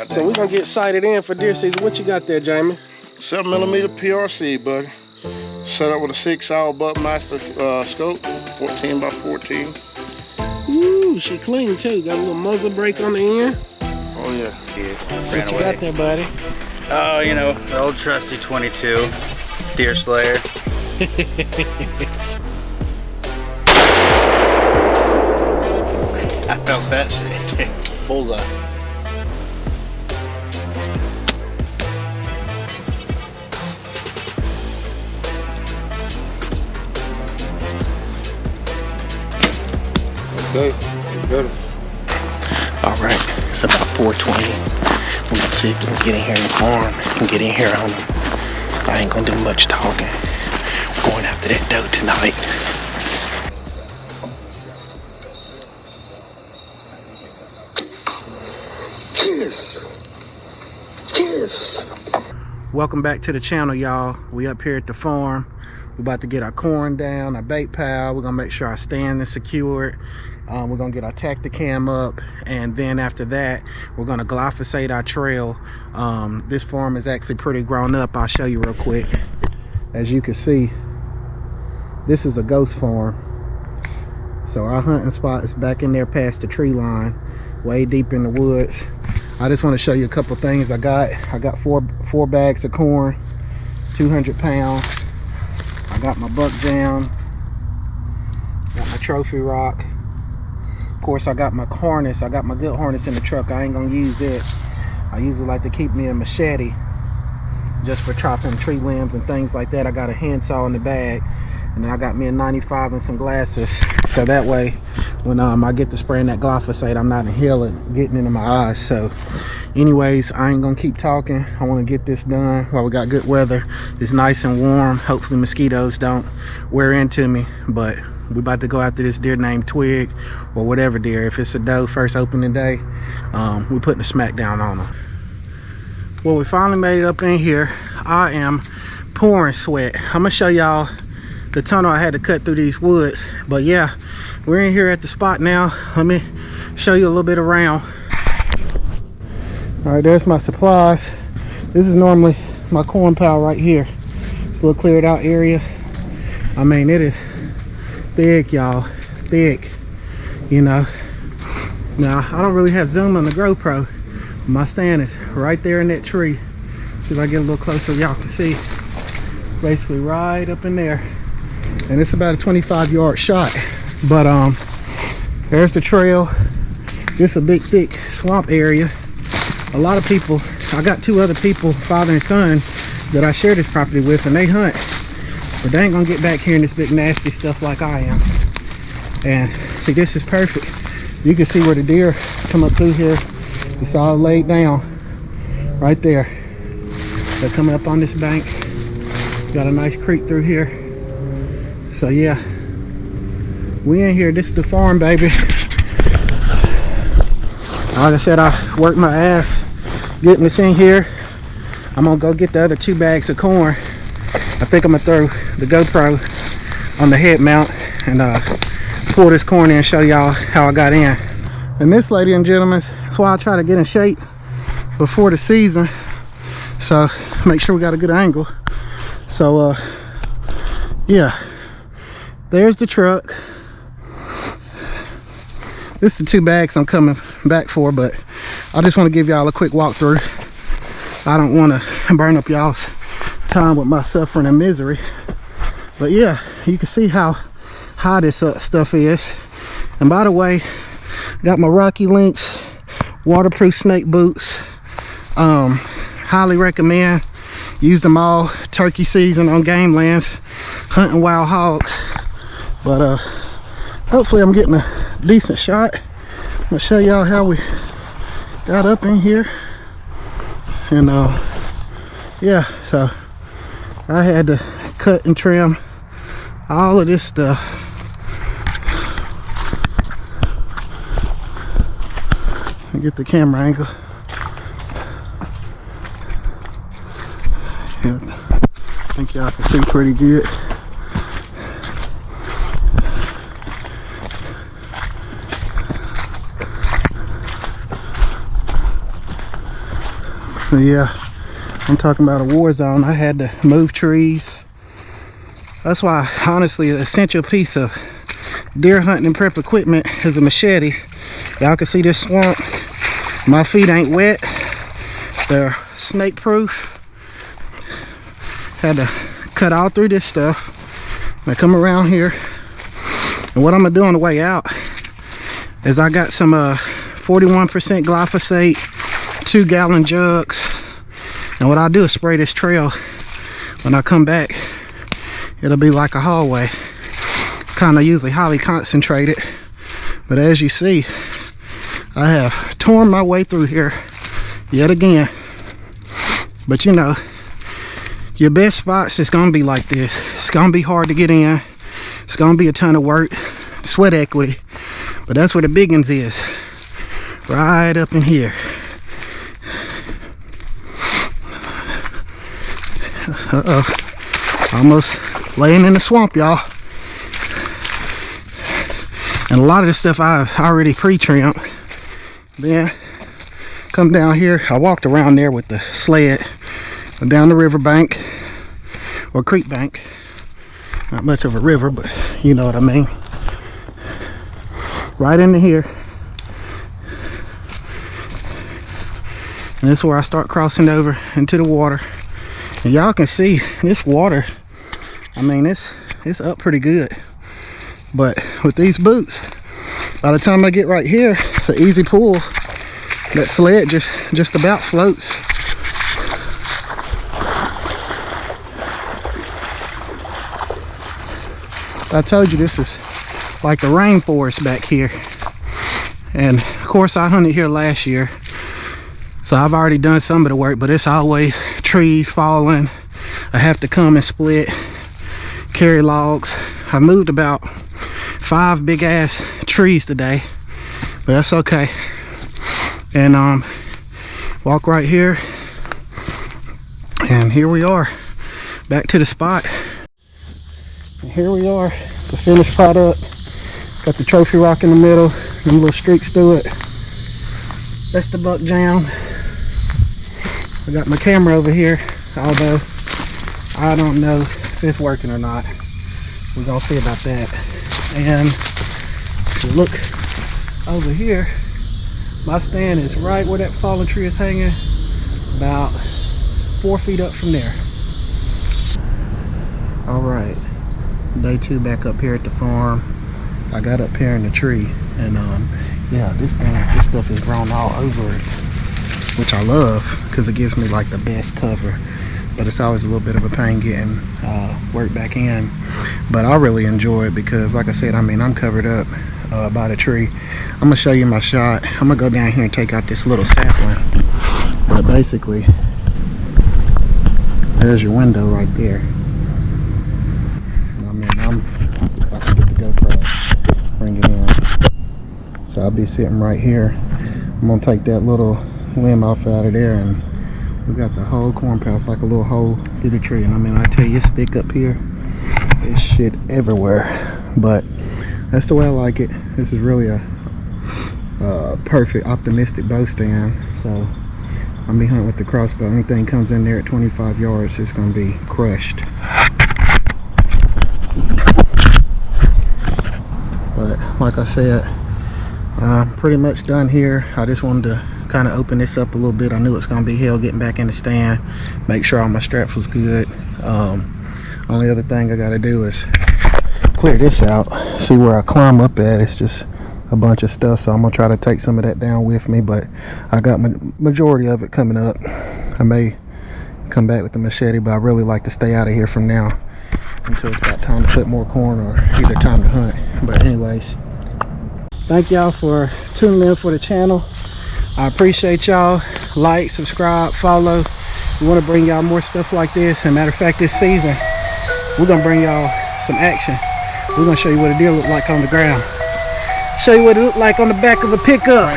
So we're gonna get sighted in for deer season. What you got there, Jamie? 7mm PRC, buddy. Set up with a 6-hour Buckmaster scope, 14 by 14. Ooh, she clean too. Got a little muzzle brake on the end. Oh yeah. What you got there, buddy? Oh, you know, the old trusty 22 deer slayer. I felt that shit. Bullseye. Okay, good. All right, it's about 4:20. We're gonna see if we can get in here in the farm and get in here on them. I ain't gonna do much talking. We're going after that doe tonight. Kiss. Welcome back to the channel, y'all. We up here at the farm. We're about to get our corn down, our bait pile. We're gonna make sure our stand is secured. We're gonna get our Tacticam up, and then after that, we're gonna glyphosate our trail. This farm is actually pretty grown up. I'll show you real quick. As you can see, this is a ghost farm. So our hunting spot is back in there past the tree line, way deep in the woods. I just want to show you a couple things I got. I got four bags of corn, 200 pounds. I got my buck jam, got my trophy rock. Of course, I got my harness. I got my good harness in the truck. I ain't gonna use it. I usually like to keep me a machete just for chopping tree limbs and things like that. I got a handsaw in the bag, and then I got me a 95 and some glasses, so that way when I get to spraying that glyphosate, I'm not inhaling, getting into my eyes. So anyways, I ain't gonna keep talking. I want to get this done while we got good weather. It's nice and warm. Hopefully mosquitoes don't wear into me, but we about to go after this deer named Twig, or whatever deer. If it's a doe, first opening day, we putting a smack down on them. Well, we finally made it up in here. I am pouring sweat. I'm gonna show y'all the tunnel I had to cut through these woods, but yeah, we're in here at the spot now. Let me show you a little bit around. All right, there's my supplies. This is normally my corn pile right here. It's a little cleared out area. I mean, it is thick, y'all, thick, you know. Now, I don't really have zoom on the GoPro. My stand is right there in that tree. See if I get a little closer, y'all can see. Basically right up in there. And it's about a 25-yard shot. But there's the trail. This is a big, thick swamp area. A lot of people, I got two other people, father and son, that I share this property with, and they hunt. But they ain't gonna get back here in this big nasty stuff like I am. And see, this is perfect. You can see where the deer come up through here. It's all laid down right there. They're coming up on this bank. Got a nice creek through here. So yeah, we in here. This is the farm, baby. Like I said, I worked my ass getting this in here. I'm gonna go get the other 2 bags of corn. I think I'm gonna throw the GoPro on the head mount and pull this corn in and show y'all how I got in. And this, ladies and gentlemen, that's why I try to get in shape before the season. So make sure we got a good angle. So yeah, there's the truck. This is the 2 bags I'm coming back for, but I just want to give y'all a quick walkthrough. I don't want to burn up y'all's time with my suffering and misery. But yeah, you can see how high this stuff is. And by the way, got my Rocky Links waterproof snake boots. Highly recommend. Use them all turkey season on game lands, hunting wild hogs. But hopefully I'm getting a decent shot. I'm gonna show y'all how we got up in here. And yeah, so I had to cut and trim all of this stuff. And get the camera angle. Yeah, I think y'all can see pretty good. Yeah, I'm talking about a war zone. I had to move trees. That's why, honestly, an essential piece of deer hunting and prep equipment is a machete. Y'all can see this swamp. My feet ain't wet. They're snake proof. Had to cut all through this stuff. I come around here, and what I'm gonna do on the way out is I got some 41% glyphosate, 2-gallon jugs, and what I'll do is spray this trail. When I come back, it'll be like a hallway, kind of usually highly concentrated, but as you see, I have torn my way through here yet again. But you know, your best spots is gonna be like this. It's gonna be hard to get in. It's gonna be a ton of work, sweat equity, but that's where the biggins is, right up in here. Almost laying in the swamp, y'all. And a lot of this stuff I've already pre-trimmed. Then come down here. I walked around there with the sled down the river bank or creek bank. Not much of a river, but you know what I mean. Right into here. And this is where I start crossing over into the water. And y'all can see this water, I mean, it's up pretty good. But with these boots, by the time I get right here, it's an easy pull. That sled just about floats. I told you this is like a rainforest back here. And of course I hunted here last year, so I've already done some of the work, but it's always trees falling. I have to come and split, carry logs. I moved about 5 big ass trees today, but that's okay. And walk right here, and here we are, back to the spot. And here we are, the finished product. Got the trophy rock in the middle, them little streaks through it. That's the buck jam. I got my camera over here, although I don't know if it's working or not. We're gonna see about that. And if you look over here, my stand is right where that fallen tree is hanging, about 4 feet up from there. All right, day 2 back up here at the farm. I got up here in the tree, and yeah, this stuff is grown all over it, which I love because it gives me like the best cover. But it's always a little bit of a pain getting work back in. But I really enjoy it because, like I said, I mean, I'm covered up by the tree. I'm gonna show you my shot. I'm gonna go down here and take out this little sapling. But basically, there's your window right there. I mean, let's see if I can get the GoPro, bring it in. So I'll be sitting right here. I'm gonna take that little limb off out of there, and we got the whole corn patch, like a little hole through the tree. And I mean, I tell you, it's thick up here. It's shit everywhere. But that's the way I like it. This is really a perfect optimistic bow stand. So I'm gonna be hunting with the crossbow. Anything comes in there at 25 yards, it's gonna be crushed. But like I said, I'm pretty much done here. I just wanted to kind of open this up a little bit. I knew it's gonna be hell getting back in the stand, make sure all my straps was good. Only other thing I gotta do is clear this out, see where I climb up at. It's just a bunch of stuff, so I'm gonna try to take some of that down with me, but I got majority of it coming up. I may come back with the machete, but I really like to stay out of here from now until it's about time to put more corn or either time to hunt. But anyways, thank y'all for tuning in for the channel. I appreciate y'all. Like, subscribe, follow. We want to bring y'all more stuff like this. And matter of fact, this season we're gonna bring y'all some action. We're gonna show you what a deer look like on the ground, show you what it look like on the back of a pickup.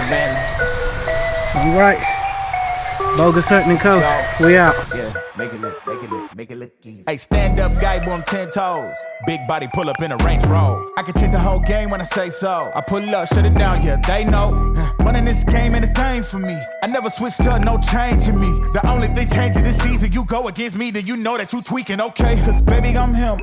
All right, Bogus Hunting and Co. We out. Yeah. Make it look easy. Hey, stand up guy, boy, I'm 10 toes. Big body pull up in a Range Rover. I can change the whole game when I say so. I pull up, shut it down, yeah, they know. Running this game ain't a thing for me. I never switched up, no change in me. The only thing changing this season, you go against me, then you know that you tweaking, okay? Cause baby, I'm him.